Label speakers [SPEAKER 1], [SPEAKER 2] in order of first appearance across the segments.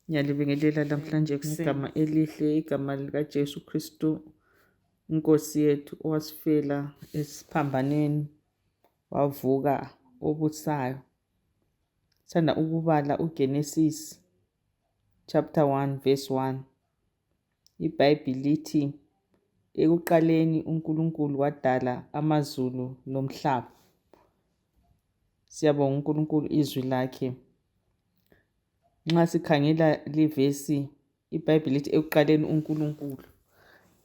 [SPEAKER 1] Ngiyalibingelela namhlanje ngegama elihle, igama likaJesu Kristu, inkosi yethu owasifela esiphambanweni wavuka obusayo. Sithanda ukubala uGenesis chapter 1 verse 1. IBhayibheli lithi, ekuqaleni uNkulunkulu wadala amazulu nomhlaba. Siyabonga uNkulunkulu izwi lakhe. Nxa sikhangela livesi, iBhayibheli lithi ekuqaleni uNkulunkulu.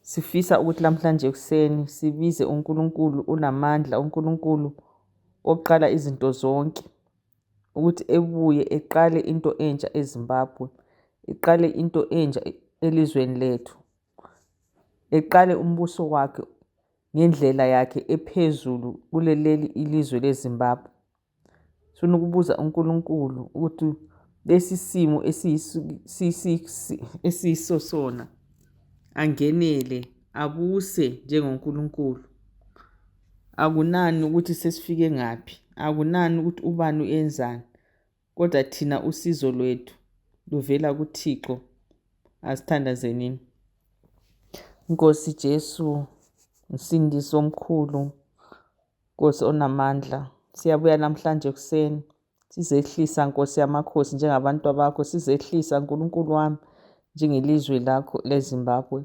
[SPEAKER 1] Sifisa ukuthi namhlanje ekuseni sibize uNkulunkulu unamandla, uNkulunkulu oqala izinto zonke, ukuthi ebuye eqale into entsha eZimbabwe, eqale into entsha elizweni lethu, eqale umbuso wakhe ngendlela yakhe ephezulu kuleli ilizwe leZimbabwe. Sifuna ukubuza uNkulunkulu ukuthi lesi simo esiyiso sona angenele, abuse njengoNkulunkulu. Akunani ukuthi sesifike ngaphi, akunani ukuthi ubani uyenzani, kodwa thina usizo lwethu luvela kuThixo. Asithandazenini. Nkosi Jesu, msindisi omkhulu, Nkosi onamandla, siyabuya namhlanje ekuseni sizehlisa Nkosi yamakhosi njengabantu bakho, sizehlisa Nkulunkulu wami njengelizwe lakho leZimbabwe.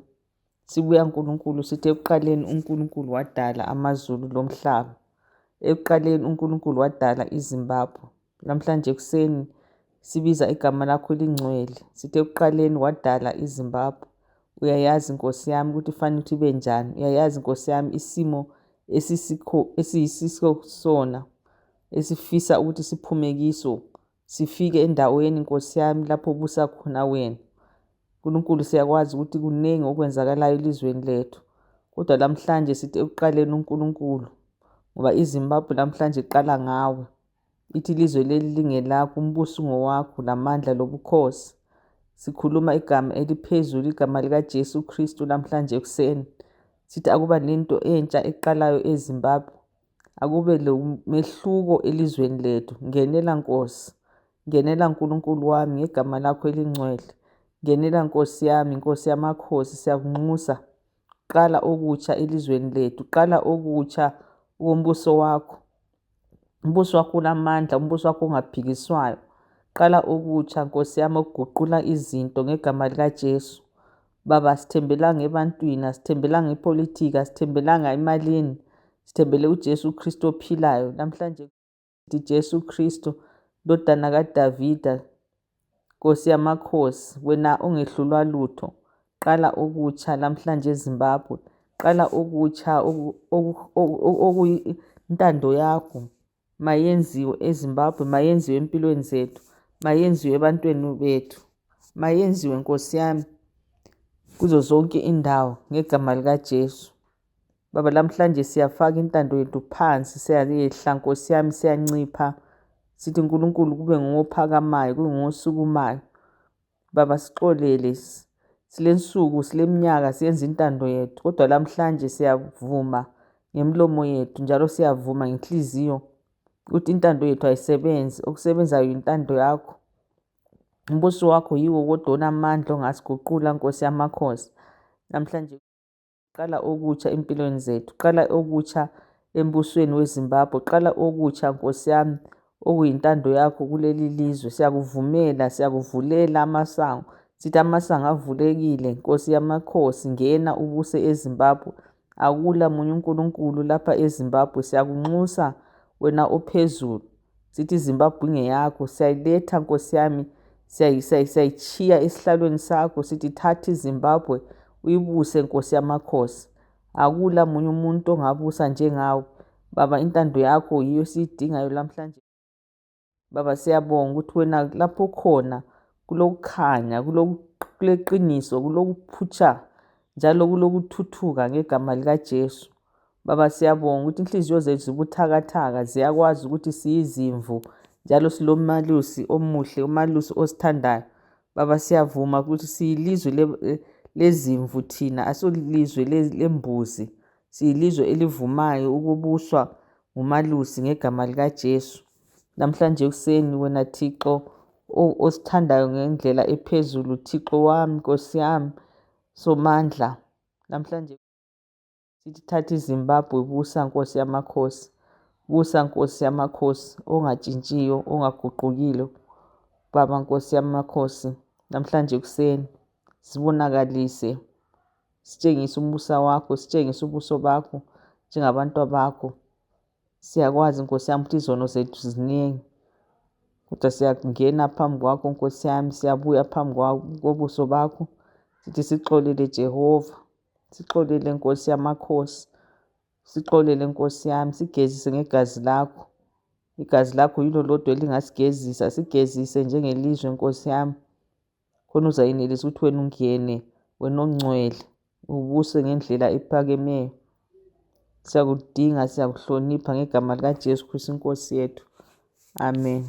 [SPEAKER 1] Sibuya Nkulunkulu sithi ekuqaleni uNkulunkulu wadala amazulu lomhlaba, ekuqaleni uNkulunkulu wadala iZimbabwe. Namhlanje ekuseni sibiza igama lakho elingcwele, sithi ekuqaleni wadala iZimbabwe. Uyayazi Nkosi yami ukuthi fanele ukuthi ibe njani, uyayazi Nkosi yami isimo esiyisiso sona esifisa ukuthi siphume kiso, sifike endaweni Nkosi yami lapho ubusa khona wena. Nkulunkulu, siyakwazi ukuthi kuningi okwenzakalayo elizweni lethu, kodwa namhlanje sithi ekuqaleni uNkulunkulu, ngoba iZimbabwe namhlanje iqala ngawe. Ithi ilizwe leli lingelakho, umbuso ngowakho, lamandla lobukhosi. Sikhuluma igama eliphezulu, igama likaJesu Kristu namhlanje ekuseni. Sithi akuba nento entsha eqalayo eZimbabwe, akube lo mehluko elizweni lethu. Ngenela Nkosi, ngenela Nkulunkulu wami ngegama lakho elingcwele. Ngenela Nkosi yami, Nkosi yamakhosi, siyakunxusa. Qala okutsha elizweni lethu, qala okutsha kombuso wakho. Umbuso wakho unamandla, umbuso wakho ongaphikiswayo. Qala okutsha Nkosi yami ukuguqula izinto ngegama likaJesu. Baba, sithembelanga ebantwini, sithembelanga epolitika, sithembelanga emalini, sithembele uJesu Kristu ophilayo. Namhlanje sithi Jesu Kristu, ndodana kaDavida, Nkosi yamakhosi, wena ongehlulwa lutho, qala okutsha namhlanje eZimbabwe. Qala okutsha okuyintando yakho, mayenziwe eZimbabwe, mayenziwe empilweni zethu, mayenziwe ebantwini bethu, mayenziwe Nkosi yami kuzo zonke indawo ngegama likaJesu. Baba, namhlanje siyafaka intando yethu phansi, siyayehla Nkosi yami, siyancipha. Sithi uNkulunkulu kube ngophakamayo, kube ngosukumayo. Baba, sixolele, silensuku, sileminyaka siyenza intando yethu, kodwa namhlanje siyavuma ngemlomo yethu njalo siyavuma ngenhliziyo ukuthi intando yethu ayisebenzi, okusebenzayo intando yakho. Umbuso wakho yiwo kodwa onamandla ongasiguqula Nkosi yamakhosi. Namhlanje qala okutsha empilweni zethu, qala okutsha embusweni weZimbabwe, qala okutsha Nkosi yami okuyintando yakho kuleli lizwe. Siyakuvumela, siyakuvulela amasango, sithi amasango avulekile Nkosi yamakhosi, ngena ubuse eZimbabwe. Akula munye uNkulunkulu lapha eZimbabwe, siyakunxusa wena ophezulu. Sithi iZimbabwe ingeyakho, siyayiletha Nkosi yami, siyayichiya esihlalweni sakho, sithi thatha iZimbabwe uyibuse Nkosi yamakhosi. Akula munye umuntu ongabusa njengawe. Baba, intando yakho yiyo siyidingayo namhlanje. Baba, siyabonga ukuthi wena lapho khona kulokukhanya, kuleqiniso, kulokuphutsha njalo kulokuthuthuka ngegama likaJesu. Baba, siyabonga ukuthi inhliziyo zethu zibuthakathaka, ziyakwazi ukuthi siyizimvu njalo silomalusi omuhle, umalusi osithandayo. Baba, siyavuma ukuthi siyilizwe lezimvu thina, asilizwe lembuzi. Siyilizwe elivumayo ukubuswa ngumalusi ngegama likaJesu. Namhlanje ekuseni wena Thixo osithandayo ngendlela ephezulu. Thixo wami, Nkosi yami Somandla, namhlanje sithi thatha iZimbabwe, busa Nkosi yamakhosi, busa Nkosi yamakhosi, ongatshintshiyo, ongaguqukile. Baba Nkosi yamakhosi, namhlanje ekuseni sibonakalise, sitshengise umusa wakho, sitshengise ubuso bakho njengabantu bakho. Siyakwazi Nkosi yami ukuthi izono zethu ziningi, kodwa siyangena phambi kwakho Nkosi yami, siyabuya phambi kobuso bakho sithi sixolele Jehova, sixolele Nkosi yamakhosi, sixolele Nkosi yami, sigezise ngegazi lakho. Igazi lakho yilo lodwa elingasigezisa, sigezise njengelizwe Nkosi yami, khona uzayenelisa ukuthi wena ungene, wena ongcwele, ubuse ngendlela ephakemeyo. Siyakudinga, siyakuhlonipha ngegama likaJesu Kristu Inkosi yethu. Amen.